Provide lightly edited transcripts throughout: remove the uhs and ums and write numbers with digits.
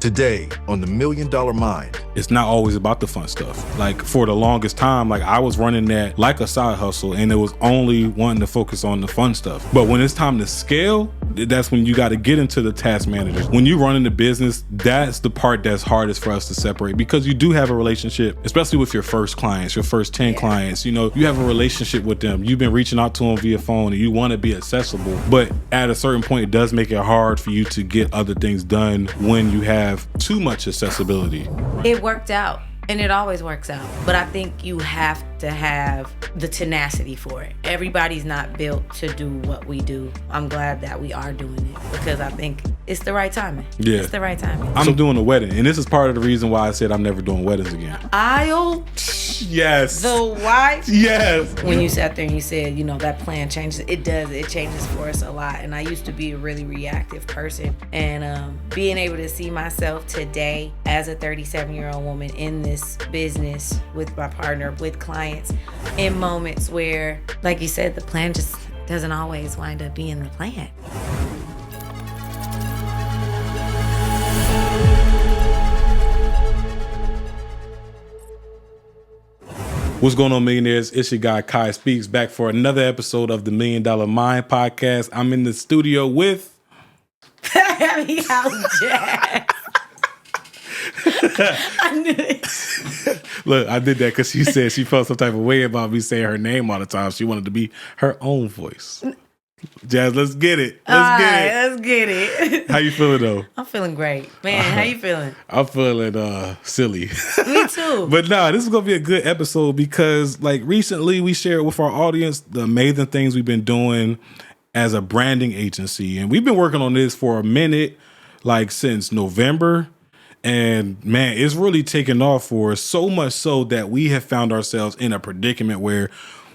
Today on the $1 Million Mind. It's not always about the fun stuff. Like for the longest time, like I was running that like a side hustle and it was only wanting to focus on the fun stuff. But when it's time to scale, that's when you got to get into the task managers. When you run into business, that's the part that's hardest for us to separate because you do have a relationship, especially with your first clients, your first 10 clients. You know, you have a relationship with them. You've been reaching out to them via phone and you want to be accessible. But at a certain point, it does make it hard for you to get other things done when you have too much accessibility. It worked out. And it always works out. But I think you have to have the tenacity for it. Everybody's not built to do what we do. I'm glad that we are doing it because I think it's the right timing. Yeah. It's the right timing. I'm doing a wedding. And this is part of the reason why I said I'm never doing weddings again. Yes. The wife. Yes. When you sat there and you said, you know, that plan changes. It does. It changes for us a lot. And I used to be a really reactive person. And being able to see myself today as a 37-year-old woman in this business with my partner, with clients, in moments where, like you said, the plan just doesn't always wind up being the plan. What's going on, millionaires? It's your guy, Quiy Speaks, back for another episode of the $1 Million Mind podcast. I'm in the studio with... Heavy House Jazz. I knew it. Look, I did that because she said she felt some type of way about me saying her name all the time. She wanted to be her own voice. Jazz, let's get it. Let's get it. How you feeling, though? I'm feeling great. Man, how you feeling? I'm feeling silly. Me too. But no, this is going to be a good episode because, like, recently we shared with our audience the amazing things we've been doing as a branding agency. And we've been working on this for a minute, like since November. And man, it's really taken off for us, so much so that we have found ourselves in a predicament where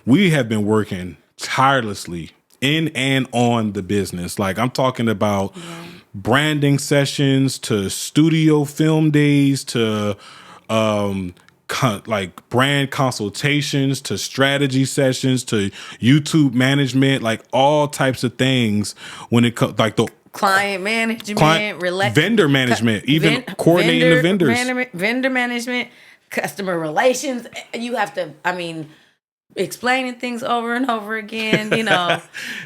we have been working tirelessly in and on the business. Like I'm talking about branding sessions to studio film days to like brand consultations to strategy sessions to YouTube management, like all types of things when it comes like the client management, vendor management, even coordinating the vendors. Vendor management, customer relations. You have to, explaining things over and over again, you know.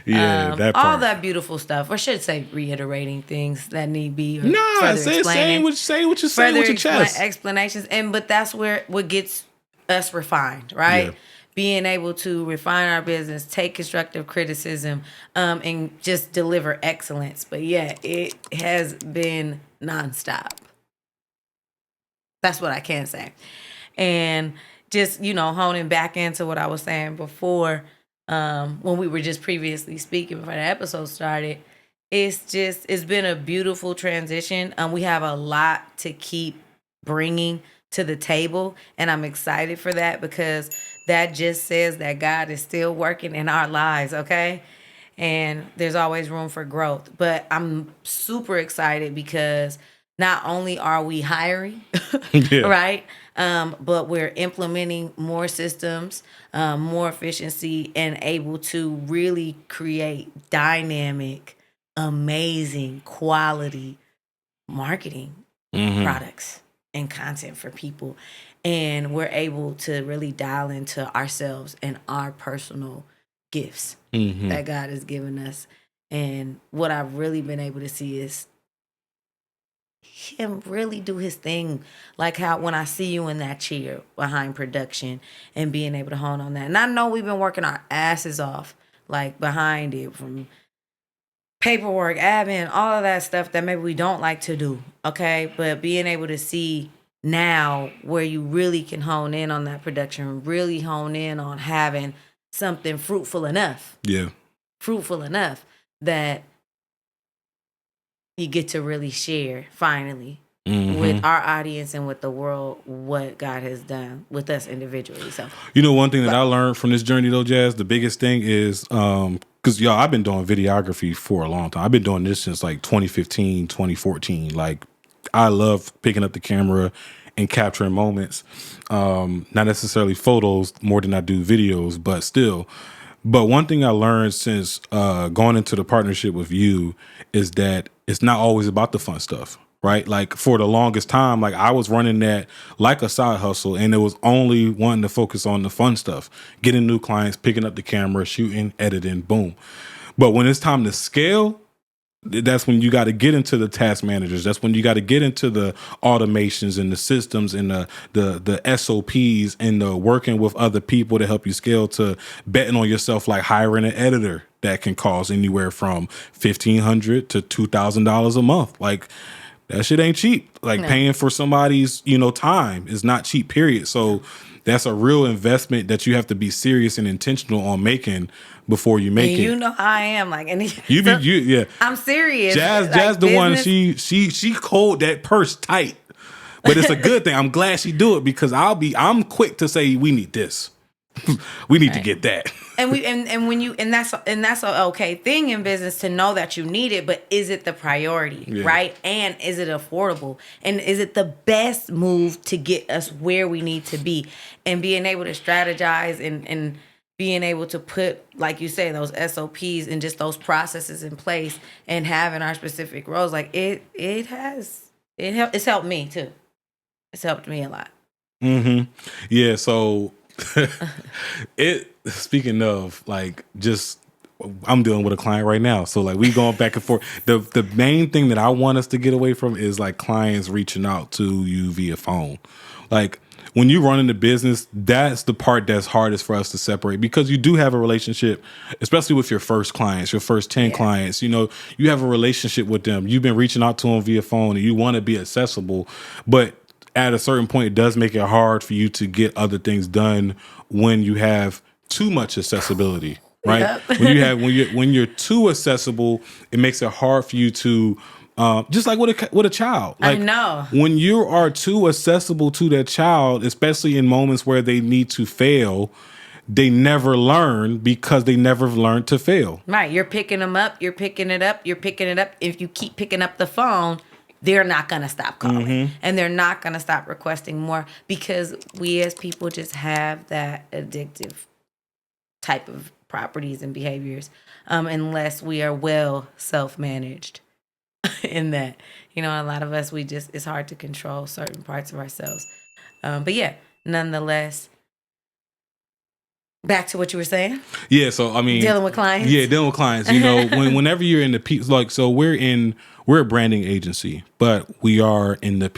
That part. All that beautiful stuff. Or should say reiterating things that need be. Say what you're saying with your chest. Explanations. But that's where what gets us refined, right? Yeah. Being able to refine our business, take constructive criticism, and just deliver excellence. But yeah, it has been nonstop. That's what I can say. And just, you know, honing back into what I was saying before, when we were just previously speaking before the episode started, it's been a beautiful transition. We have a lot to keep bringing to the table, and I'm excited for that because that just says that God is still working in our lives, okay? And there's always room for growth. But I'm super excited because not only are we hiring, right? But we're implementing more systems, more efficiency, and able to really create dynamic, amazing, quality marketing products and content for people. And we're able to really dial into ourselves and our personal gifts that God has given us. And what I've really been able to see is him really do his thing. Like how when I see you in that chair behind production and being able to hone on that. And I know we've been working our asses off, like behind it, from paperwork, admin, all of that stuff that maybe we don't like to do, okay? But being able to see now where you really can hone in on that production, really hone in on having something fruitful enough that you get to really share finally with our audience and with the world what God has done with us individually. So, you know, one thing that I learned from this journey though, Jazz, the biggest thing is because y'all, I've been doing videography for a long time. I've been doing this since like 2015, 2014. Like I love picking up the camera and capturing moments, not necessarily photos more than I do videos, but still. But one thing I learned since going into the partnership with you is that it's not always about the fun stuff. right? Like for the longest time, like I was running that like a side hustle, and it was only wanting to focus on the fun stuff, getting new clients, picking up the camera, shooting, editing, boom. But when it's time to scale, that's when you got to get into the task managers. That's when you got to get into the automations and the systems and the SOPs and the working with other people to help you scale, to betting on yourself, like hiring an editor that can cost anywhere from $1,500 to $2,000 a month. Like that shit ain't cheap. Like paying for somebody's, time is not cheap, period. So that's a real investment that you have to be serious and intentional on making before you make it. You know how I am, like, and I'm serious. Jazz, like, the one she hold that purse tight, but it's a good thing. I'm glad she do it, because I'm quick to say we need this, we need to get that, and that's an okay thing in business to know that you need it, but is it the priority, right? And is it affordable? And is it the best move to get us where we need to be? And being able to strategize and being able to put, like you say, those SOPs and just those processes in place and having our specific roles, like it's helped me too. It's helped me a lot. Mm-hmm. Yeah. So speaking of, like, just, I'm dealing with a client right now. So like we going back and forth. The main thing that I want us to get away from is like clients reaching out to you via phone. Like, when you run into business, that's the part that's hardest for us to separate, because you do have a relationship, especially with your first clients, your first 10 clients. You have a relationship with them. You've been reaching out to them via phone and you want to be accessible. But at a certain point, it does make it hard for you to get other things done when you have too much accessibility, right? Yep. when you're too accessible, it makes it hard for you to just like with a child. Like, I know. When you are too accessible to that child, especially in moments where they need to fail, they never learn because they never learned to fail. Right. You're picking them up. You're picking it up. You're picking it up. If you keep picking up the phone, they're not going to stop calling. Mm-hmm. And they're not going to stop requesting more, because we as people just have that addictive type of properties and behaviors, unless we are well self-managed. In that, a lot of us, it's hard to control certain parts of ourselves. But yeah, nonetheless, back to what you were saying. Yeah. So, I mean, dealing with clients. Yeah. Dealing with clients, whenever you're in the like, so we're a branding agency, but we are in the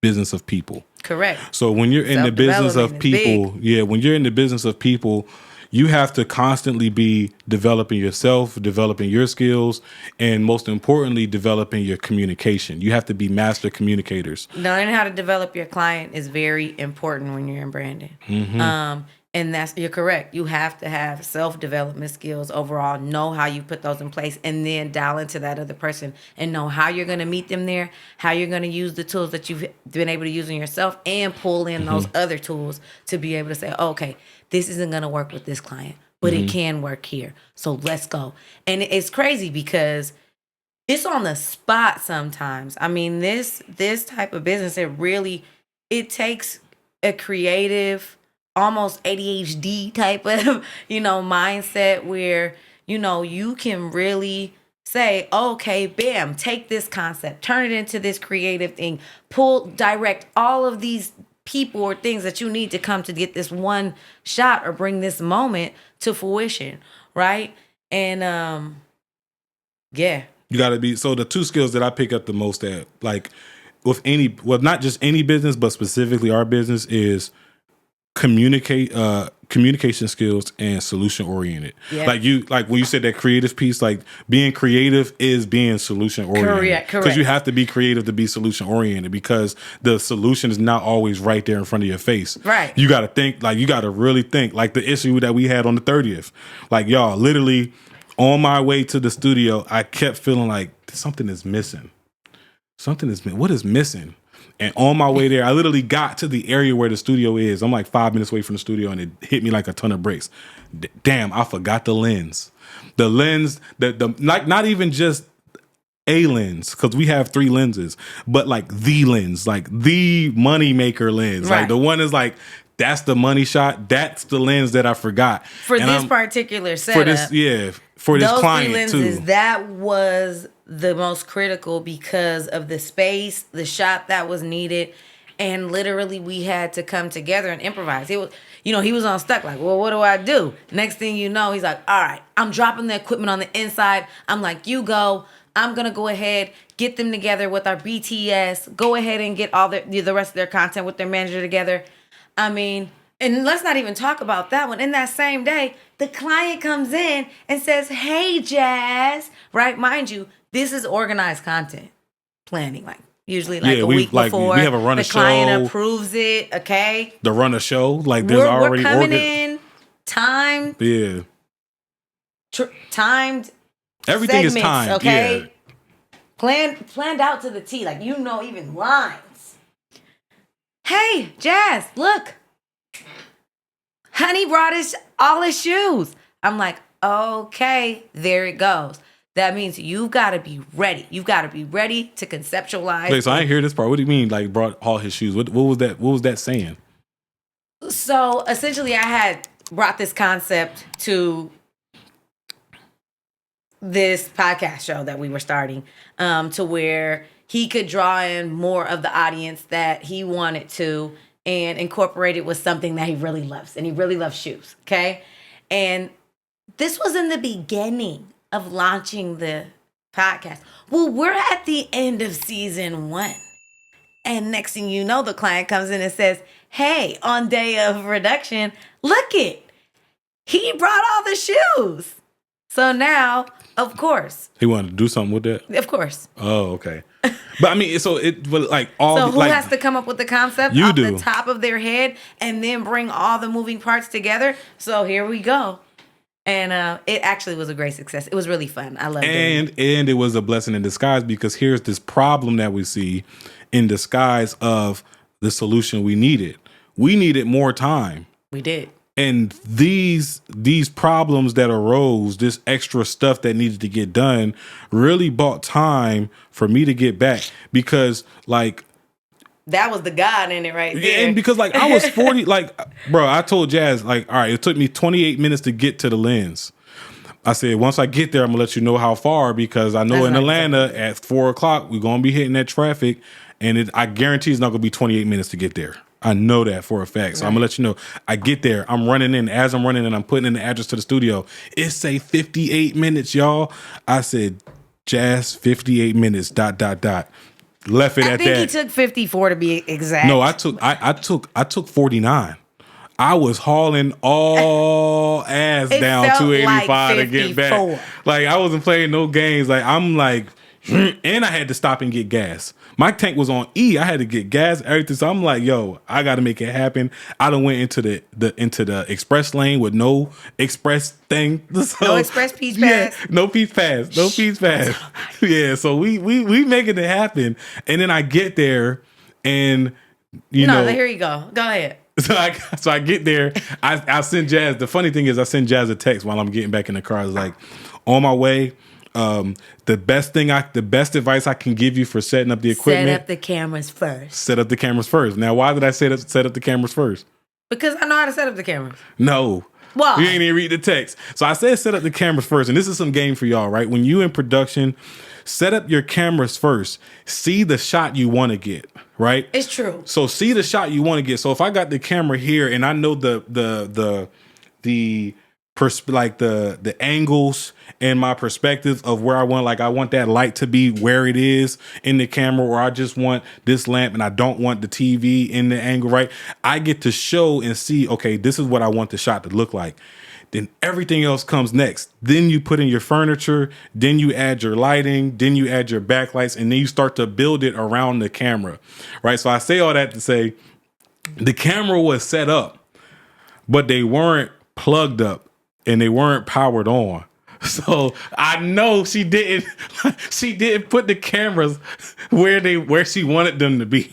business of people. Correct. So when you're in the business of people, when you're in the business of people, you have to constantly be developing yourself, developing your skills, and most importantly, developing your communication. You have to be master communicators. Learning how to develop your client is very important when you're in branding. Mm-hmm. And you're correct. You have to have self-development skills overall, know how you put those in place, and then dial into that other person and know how you're going to meet them there, how you're going to use the tools that you've been able to use in yourself, and pull in those other tools to be able to say, okay, this isn't going to work with this client, but it can work here. So let's go. And it's crazy because it's on the spot sometimes. I mean, this type of business, it takes a creative, almost ADHD type of, mindset where, you can really say, okay, bam, take this concept, turn it into this creative thing, direct all of these people or things that you need to come to get this one shot or bring this moment to fruition, right? And you got to be, so the two skills that I pick up the most at, like, with not just any business, but specifically our business, is communication skills and solution oriented. Yeah. Like when you said that creative piece, like being creative is being solution oriented. Correct. Because you have to be creative to be solution oriented, because the solution is not always right there in front of your face. Right. You got to think, like, you got to really think, like the issue that we had on the 30th. Like, y'all, literally on my way to the studio, I kept feeling like something is missing. What is missing? And on my way there, I literally got to the area where the studio is. I'm like 5 minutes away from the studio, and it hit me like a ton of bricks. Damn, I forgot the lens. The lens, like, not even just a lens, because we have 3 lenses, but like the lens, like the money maker lens. Right. Like the one is like that's the money shot. That's the lens that I forgot. For And this particular setup. For this those client three lenses, too. that was the most critical because of the space, the shot that was needed, and literally we had to come together and improvise. It was, he was on stuck like, well, what do I do? Next thing you know, he's like, all right, I'm dropping the equipment on the inside. I'm like, you go. I'm gonna go ahead, get them together with our BTS. Go ahead and get all the rest of their content with their manager together. I mean, and let's not even talk about that one. In that same day, the client comes in and says, hey, Jazz, right? Mind you, this is organized content planning, like usually like a week before. We have a run the of show. client approves it, okay? The run of show, like there's we're already coming in, timed. Yeah. Timed. Everything segments, is timed, okay? Yeah. Planned out to the T, like even lines. Hey, Jazz, look. Honey brought all his shoes. I'm like, okay, there it goes. That means you've got to be ready. You've got to be ready to conceptualize. Wait, so I didn't hear this part. What do you mean, like brought all his shoes? What was that? What was that saying? So essentially, I had brought this concept to this podcast show that we were starting, to where he could draw in more of the audience that he wanted to and incorporate it with something that he really loves. And he really loves shoes, okay? And this was in the beginning of launching the podcast. Well, we're at the end of season 1. And next thing you know, the client comes in and says, hey, on day of production, look it. He brought all the shoes. So now, of course. He wanted to do something with that? Of course. Oh, okay. But I mean, but like all. So who like, has to come up with the concept you off do. the top of their head and then bring all the moving parts together? So here we go. And it actually was a great success. It was really fun. I loved it. And it was a blessing in disguise because here's this problem that we see in disguise of the solution we needed. We needed more time. We did. And these problems that arose, this extra stuff that needed to get done, really bought time for me to get back because, like, that was the God in it right there. And because, like, I was 40, like, bro, I told Jazz, like, all right, it took me 28 minutes to get to the lens. I said, once I get there, I'm gonna let you know how far because I know in Atlanta at 4 o'clock we're gonna be hitting that traffic, and I guarantee it's not gonna be 28 minutes to get there. I know that for a fact. So I'm gonna let you know. I get there. I'm running in. As I'm running in, I'm putting in the address to the studio. It say 58 minutes, y'all. I said, Jazz, 58 minutes, ... Left it at that. I think he took 54 to be exact. No, I took 49. I was hauling all ass down 285 like to get back. Like I wasn't playing no games. Like I'm like, and I had to stop and get gas. My tank was on E. I had to get gas, everything. So I'm like, yo, I got to make it happen. I done went into the express lane with no express thing. So, no express peach pass. No peach pass. No peach pass. Yeah. So we making it happen. And then I get there, and you know, here you go. Go ahead. So I get there. I send Jazz. The funny thing is, I send Jazz a text while I'm getting back in the car. I was like, on my way. The best advice I can give you for setting up the equipment. Set up the cameras first. Set up the cameras first. Now, why did I set up the cameras first? Because I know how to set up the cameras. No. Well, you ain't even read the text. So I said set up the cameras first. And this is some game for y'all, right? When you in production, set up your cameras first. See the shot you want to get, right? It's true. So see the shot you want to get. So if I got the camera here and I know the angles and my perspective of where I want, like I want that light to be where it is in the camera, or I just want this lamp and I don't want the TV in the angle, right? I get to show and see, okay, this is what I want the shot to look like. Then everything else comes next. Then you put in your furniture, then you add your lighting, then you add your backlights, and then you start to build it around the camera, right? So I say all that to say the camera was set up, but they weren't plugged up and they weren't powered on. So I know she didn't put the cameras where she wanted them to be.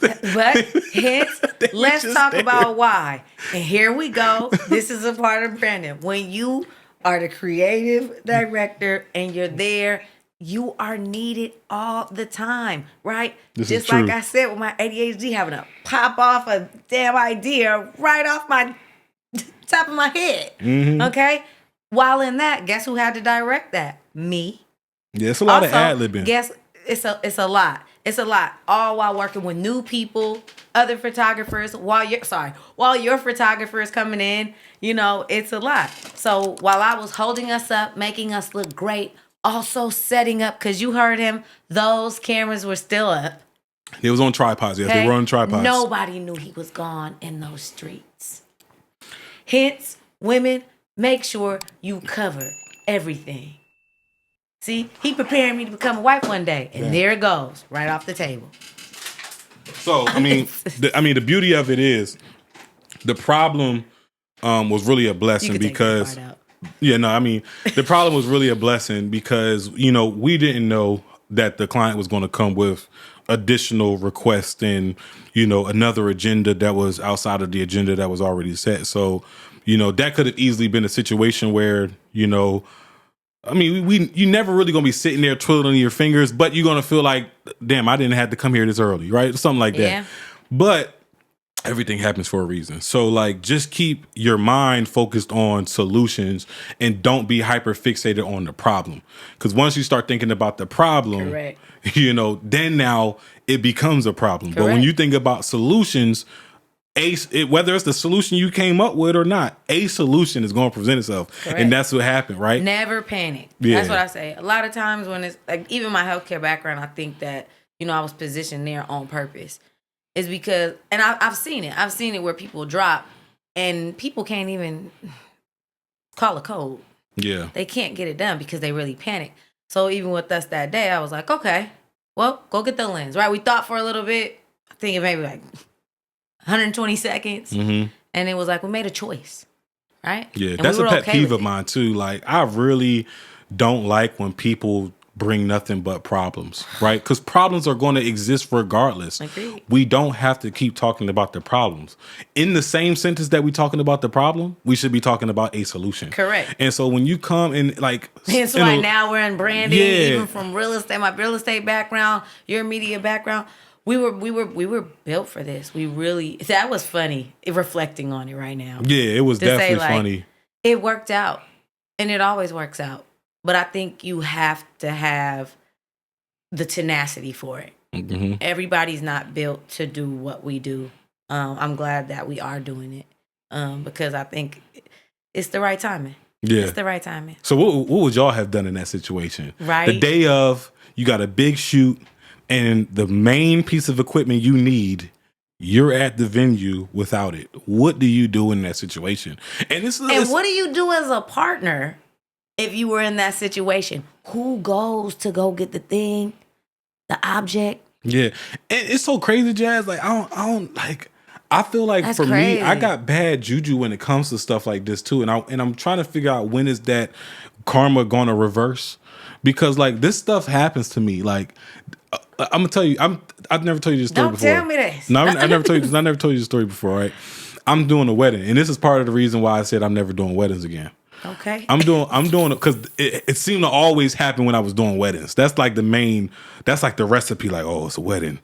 But hence, let's talk about why. And here we go. This is a part of branding. When you are the creative director and you're there you are needed all the time, right? This Just is true. like I said with my ADHD having to pop off a damn idea right off my top of my head. Okay? While in that, guess who had to direct that? Me. Yeah, it's a lot of ad-libbing. Guess it's a lot. It's a lot. All while working with new people, other photographers, while your photographer is coming in, it's a lot. So while I was holding us up, making us look great, also setting up, because you heard him, those cameras were still up. It was on tripods. Yes, they were on tripods. Nobody knew he was gone in those streets. Hence, women, make sure you cover everything. See, he preparing me to become a wife one day, and there it goes, right off the table. So, the beauty of it is, the problem was really a blessing because, the problem was really a blessing because we didn't know that the client was going to come with additional requests and another agenda that was outside of the agenda that was already set. So, that could have easily been a situation where you never really gonna be sitting there twiddling your fingers, but you're gonna feel like, damn, I didn't have to come here this early, right? Something like that. But everything happens for a reason. So just keep your mind focused on solutions and don't be hyper fixated on the problem. Because once you start thinking about the problem, correct, then now it becomes a problem. Correct. But when you think about solutions, whether it's the solution you came up with or not, a solution is going to present itself. Correct. And that's what happened, right? Never panic. Yeah. That's what I say. A lot of times when it's like, even my healthcare background, I think that, I was positioned there on purpose. It's because, and I've seen it. I've seen it where people drop and people can't even call a code. Yeah. They can't get it done because they really panic. So even with us that day, I was like, okay, well, go get the lens, right? We thought for a little bit. I think it maybe 120 seconds. Mm-hmm. And it was like, we made a choice, right? Yeah, and that's a pet peeve of mine too. I really don't like when people bring nothing but problems, right? Because problems are going to exist regardless. Agreed. We don't have to keep talking about the problems. In the same sentence that we're talking about the problem, we should be talking about a solution. Correct. And so when you come and that's why now we're in branding, even from real estate, my real estate background, your media background. We were built for this. That was funny, reflecting on it right now. Yeah, it was definitely funny. It worked out, and it always works out. But I think you have to have the tenacity for it. Mm-hmm. Everybody's not built to do what we do. I'm glad that we are doing it because I think it's the right timing. Yeah, it's the right timing. So what would y'all have done in that situation? Right, the day of, you got a big shoot. And the main piece of equipment you need, you're at the venue without it. What do you do in that situation? And what do you do as a partner if you were in that situation? Who goes to go get the thing, the object? Yeah, and it's so crazy, Jazz. I feel like that's for crazy. Me, I got bad juju when it comes to stuff like this too. And I'm trying to figure out when is that karma gonna reverse? Because this stuff happens to me. I'm gonna tell you. I've never told you this story before. Don't tell me this. No, I never told you. I never told you this story before, right? I'm doing a wedding, and this is part of the reason why I said I'm never doing weddings again. Okay. I'm doing it because it seemed to always happen when I was doing weddings. That's that's the recipe. It's a wedding.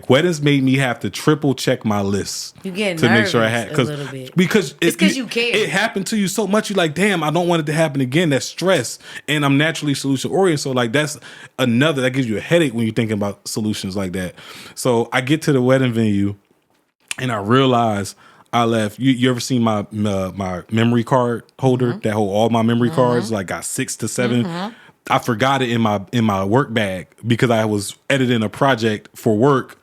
Weddings made me have to triple check my lists. You get to make sure I had a little bit because it's because you care. It happened to you so much. You're like, damn, I don't want it to happen again. That's stress, and I'm naturally solution oriented. So that's that gives you a headache when you're thinking about solutions like that. So I get to the wedding venue, and I realize I left. You ever seen my memory card holder that hold all my memory cards? Got 6 to 7. Mm-hmm. I forgot it in my work bag because I was editing a project for work,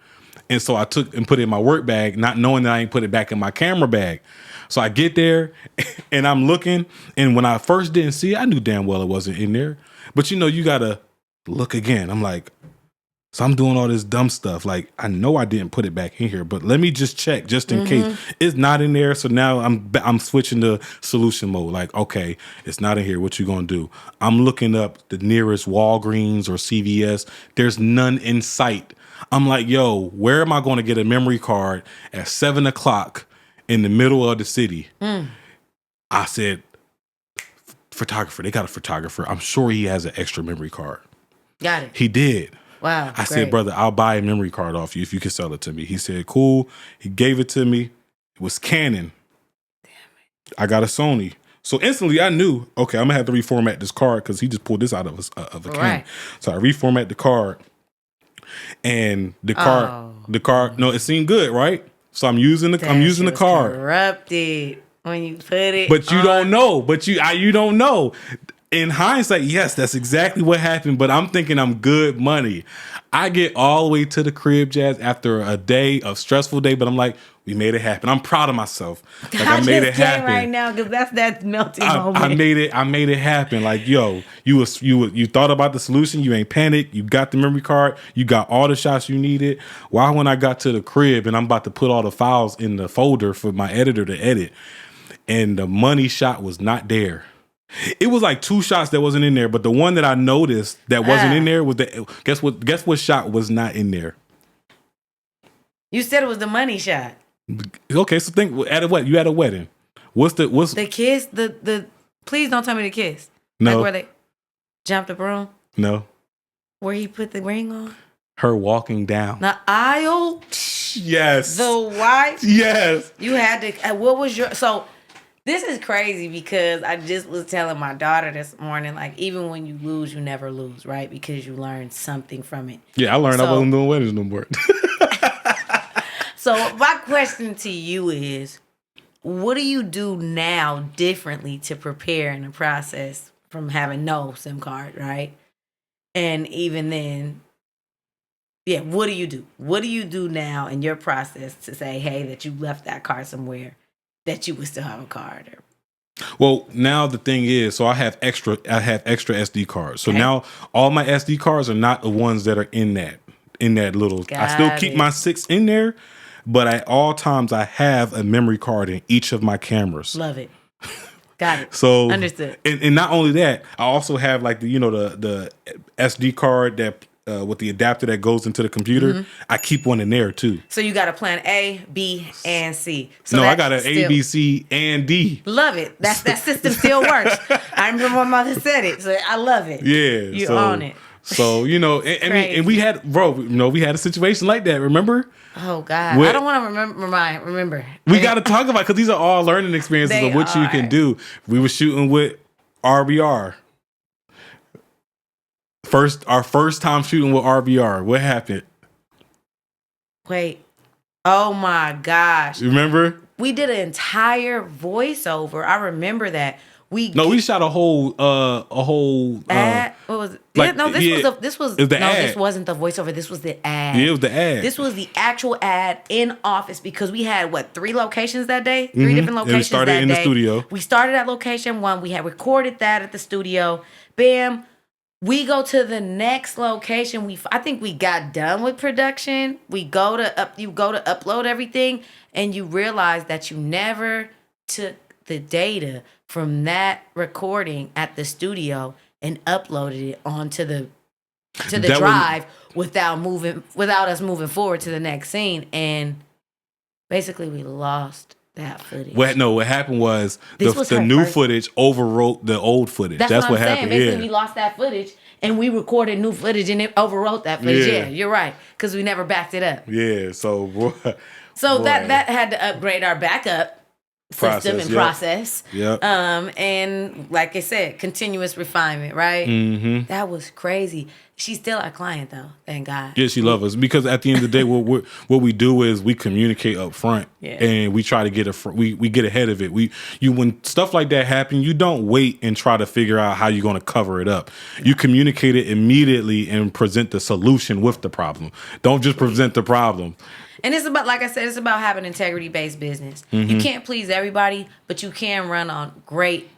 and so I took and put it in my work bag, not knowing that I ain't put it back in my camera bag. So I get there, and I'm looking, and when I first didn't see it, I knew damn well it wasn't in there. But you gotta look again. I'm like. So I'm doing all this dumb stuff. I know I didn't put it back in here, but let me just check just in case it's not in there. So now I'm switching to solution mode. Okay, it's not in here. What you gonna do? I'm looking up the nearest Walgreens or CVS. There's none in sight. I'm like, yo, where am I going to get a memory card at 7:00 in the middle of the city? I said, photographer. They got a photographer. I'm sure he has an extra memory card. Got it. He did. Wow. I said, brother, I'll buy a memory card off you if you can sell it to me. He said, cool. He gave it to me. It was Canon. Damn it. I got a Sony. So instantly I knew, okay, I'm gonna have to reformat this card because he just pulled this out of a Canon. So I reformat the card, and the card, no, it seemed good, right? So I'm using the card. Corrupted when you put it. But you don't know. But you don't know. In hindsight, yes, that's exactly what happened. But I'm thinking I'm good money. I get all the way to the crib, Jazz, after a day of stressful day. But I'm like, we made it happen. I'm proud of myself. Like I made it happen right now because that's that melting moment. I made it happen. Like, yo, you thought about the solution. You ain't panicked. You got the memory card. You got all the shots you needed. Why when I got to the crib and I'm about to put all the files in the folder for my editor to edit, and the money shot was not there. It was like 2 shots that wasn't in there, but the one that I noticed that wasn't in there was guess what shot was not in there? You said it was the money shot. Okay, so think at a what? You had a wedding. What's the kiss? The please don't tell me the kiss. No. Like where they jumped the broom? No. Where he put the ring on? Her walking down the aisle. Yes. The wife. Yes. You had to. What was your so? This is crazy because I just was telling my daughter this morning, like, even when you lose, you never lose, right? Because you learn something from it. Yeah, I learned I wasn't doing weddings no more. So my question to you is, what do you do now differently to prepare in the process from having no SIM card, right? And even then, yeah, what do you do? What do you do now in your process to say, hey, that you left that card somewhere, that you would still have a card? Well, now the thing is, so I have extra SD cards. So now all my SD cards are not the ones that are in that little. I still keep my 6 in there, but at all times I have a memory card in each of my cameras. Love it. Got it. So understood. And not only that, I also have like the SD card that with the adapter that goes into the computer. Mm-hmm. I keep one in there too. So you got a plan A, B, and C. So I got an A, B, C, and D. Love it. That system still works. I remember my mother said it, so I love it. Yeah, you own it. So and we had we had a situation like that. Remember? Oh God, I don't want to remember. We got to talk about because these are all learning experiences of what you can do. We were shooting with RBR. Our first time shooting with RBR. What happened? Wait. Oh my gosh. You remember? We did an entire voiceover. I remember that. We shot a whole ad. What was it? Like, this was the ad. This wasn't the voiceover. This was the ad. Yeah, it was the ad. This was the actual ad in office because we had 3 locations that day? 3 different locations. And we started in the studio. We started at location 1. We had recorded that at the studio. Bam. We go to the next location. I think we got done with production. You go to upload everything, and you realize that you never took the data from that recording at the studio and uploaded it onto the drive without us moving forward to the next scene. And basically, we lost that footage. What happened was the new footage overwrote the old footage. That's what happened. Basically, we lost that footage and we recorded new footage and it overwrote that footage. Yeah, you're right. Because we never backed it up. Yeah, that had to upgrade our backup system and process. Yep. And like I said, continuous refinement, right? Mm-hmm. That was crazy. She's still our client though, thank God. Yeah, she loves us because at the end of the day, what we do is we communicate up front, and we try to get we get ahead of it. When stuff like that happen, you don't wait and try to figure out how you're going to cover it up. You communicate it immediately and present the solution with the problem. Don't just present the problem. And it's about, like I said, it's about having integrity-based business. Mm-hmm. You can't please everybody, but you can run on great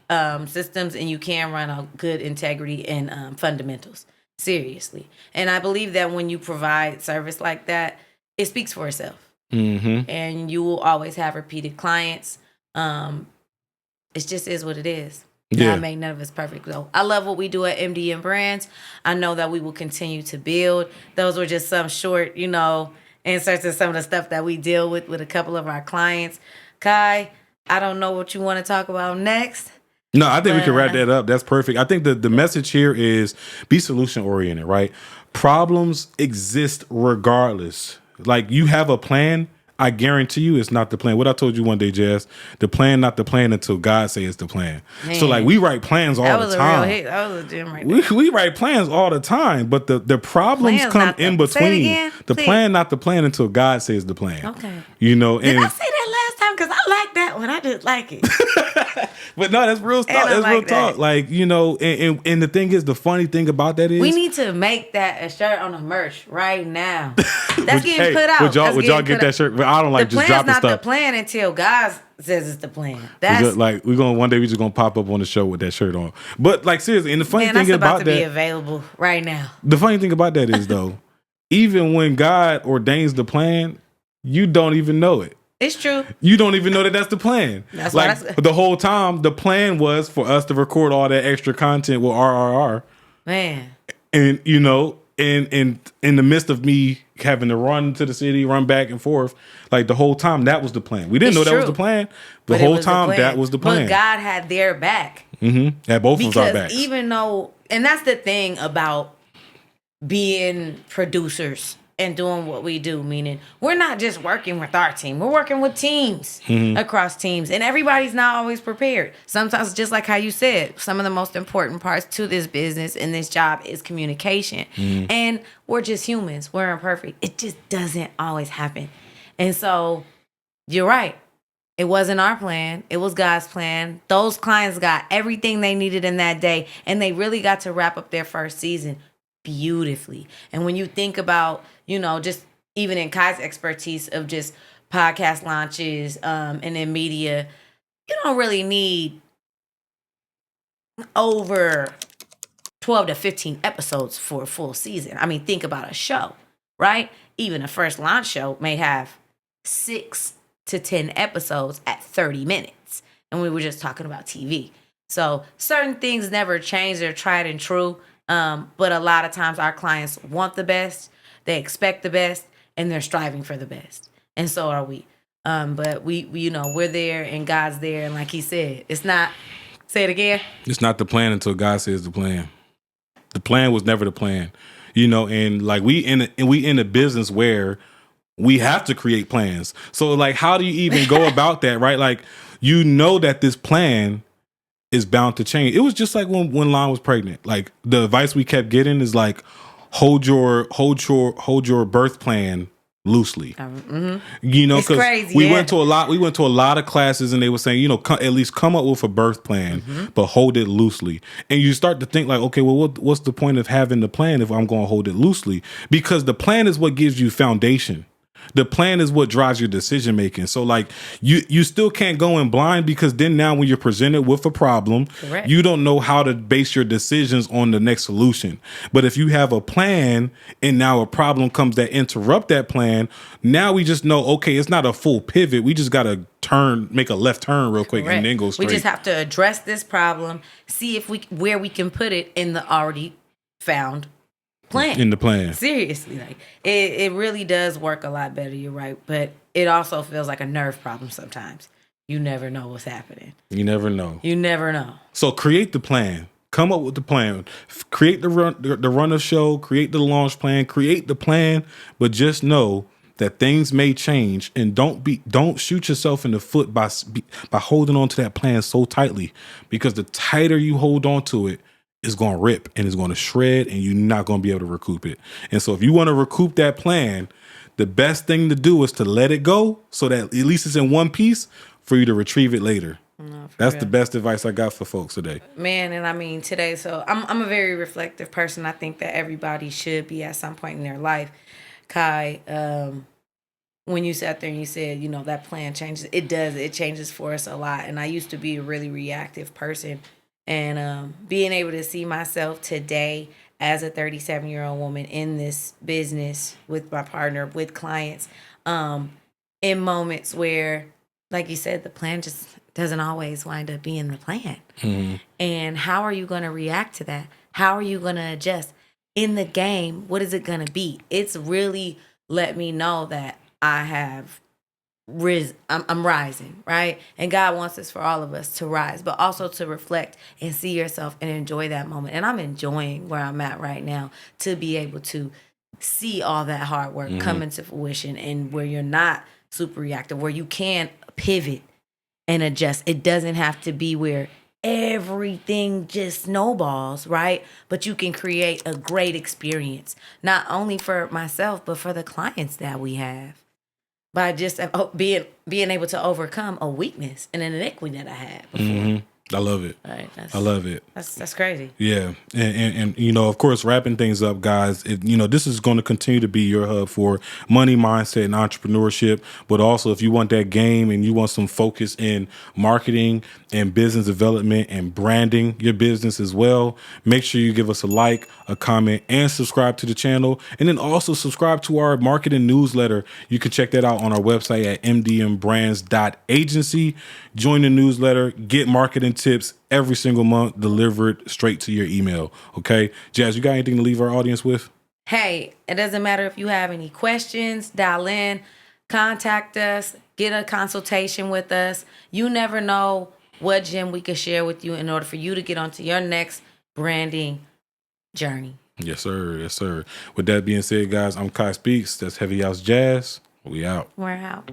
systems, and you can run on good integrity and fundamentals. Seriously. And I believe that when you provide service like that, it speaks for itself. Mm-hmm. And you will always have repeated clients. It just is what it is. Yeah. God made none of us perfect, though. I love what we do at MDM Brands. I know that we will continue to build. Those were just some short, inserts of some of the stuff that we deal with a couple of our clients. Quiy, I don't know what you want to talk about next. No, I think we can wrap that up. That's perfect. I think the message here is be solution oriented, right? Problems exist regardless. Like you have a plan. I guarantee you it's not the plan. What I told you one day, Jazz, the plan, not the plan until God says it's the plan. Man. So like we write plans all the time. A real hit. That was a gem right there. We write plans all the time, but the problems come in between. The plan, not the plan until God says the plan. Okay. You know, Did I say that last time? Because I like that one. I just like it. But no, that's real talk. That's real talk. Like, you know, and the thing is, the funny thing about that is we need to make that a shirt on the merch right now. That's getting put out. Would y'all get that shirt? I don't like just dropping stuff. The plan's not the plan until God says it's the plan. That's like we're gonna one day we just gonna pop up on the show with that shirt on. But like seriously, and the funny thing about that, be available right now. The funny thing about that is though, even when God ordains the plan, you don't even know it. It's true. You don't even know that that's the plan. That's like the whole time. The plan was for us to record all that extra content with RRR. Man, and you know, and in the midst of me having to run to the city, run back and forth, like the whole time that was the plan. We didn't know that was the plan. The whole time that was the plan. But God had their back. Mm-hmm. At both of our backs. Even though, and that's the thing about being producers and doing what we do, meaning we're not just working with our team, we're working with teams across teams, and everybody's not always prepared. Sometimes, just like how you said, some of the most important parts to this business and this job is communication. And we're just humans, we're imperfect. It just doesn't always happen. And so you're right. It wasn't our plan. It was God's plan. Those clients got everything they needed in that day, and they really got to wrap up their first season beautifully. And when you think about, you know, just even in Kai's expertise of just podcast launches and in media, you don't really need over 12 to 15 episodes for a full season. I mean, think about a show, right? Even a first launch show may have 6 to 10 episodes at 30 minutes. And we were just talking about TV. So certain things never change. They're tried and true. But a lot of times our clients want the best, they expect the best, and they're striving for the best. And so are we. But we you know, we're there and God's there. And like he said, it's not, say it again. It's not the plan until God says the plan. The plan was never the plan, you know, and like we in a business where we have to create plans. So like, how do you even go about that? Right. Like, you know, that this plan is bound to change. It was just like when Lon was pregnant. Like the advice we kept getting is like, hold your birth plan loosely. You know, because we went to a lot of classes and they were saying, you know, at least come up with a birth plan, but hold it loosely. And you start to think like, okay, well, what's the point of having the plan if I'm going to hold it loosely? Because the plan is what gives you foundation. The plan is what drives your decision making. So like you still can't go in blind, because then now when you're presented with a problem, correct, you don't know how to base your decisions on the next solution. But if you have a plan and now a problem comes that interrupt that plan, now we just know, okay, it's not a full pivot. We just got to make a left turn real quick, correct, and then go straight. We just have to address this problem, see where we can put it in the already found plan. In the plan. Seriously, like it really does work a lot better. You're right, but it also feels like a nerve problem sometimes. You never know what's happening. You never know. So create the plan. Come up with the plan. Create the run of show. Create the launch plan. Create the plan. But just know that things may change, and don't shoot yourself in the foot by holding on to that plan so tightly, because the tighter you hold on to it, it's going to rip and it's going to shred, and you're not going to be able to recoup it. And so if you want to recoup that plan, the best thing to do is to let it go so that at least it's in one piece for you to retrieve it later. No, that's real. The best advice I got for folks today. Man, and I mean today, so I'm a very reflective person. I think that everybody should be at some point in their life. Quiy, when you sat there and you said, you know, that plan changes, it does. It changes for us a lot. And I used to be a really reactive person. And being able to see myself today as a 37-year-old woman in this business with my partner, with clients, in moments where, like you said, the plan just doesn't always wind up being the plan. Mm-hmm. And how are you going to react to that? How are you going to adjust? In the game, what is it going to be? It's really let me know that I have I'm rising, right? And God wants us for all of us to rise, but also to reflect and see yourself and enjoy that moment. And I'm enjoying where I'm at right now to be able to see all that hard work come into fruition, and where you're not super reactive, where you can pivot and adjust. It doesn't have to be where everything just snowballs, right? But you can create a great experience, not only for myself, but for the clients that we have, by just being able to overcome a weakness and an iniquity that I had before. I love it. Right, I love it. That's crazy. Yeah. And you know, of course, wrapping things up, guys, this is going to continue to be your hub for money mindset and entrepreneurship. But also, if you want that game and you want some focus in marketing and business development and branding your business as well, make sure you give us a like, a comment, and subscribe to the channel. And then also subscribe to our marketing newsletter. You can check that out on our website at mdmbrands.agency. Join the newsletter, get marketing tips every single month delivered straight to your email. Okay, Jazz, you got anything to leave our audience with? Hey, it doesn't matter if you have any questions, dial in, contact us, get a consultation with us. You never know what gem we could share with you in order for you to get onto your next branding journey. Yes, sir. Yes, sir. With that being said, guys, I'm Quiy Speaks. That's Heavy House Jazz. We out. We're out.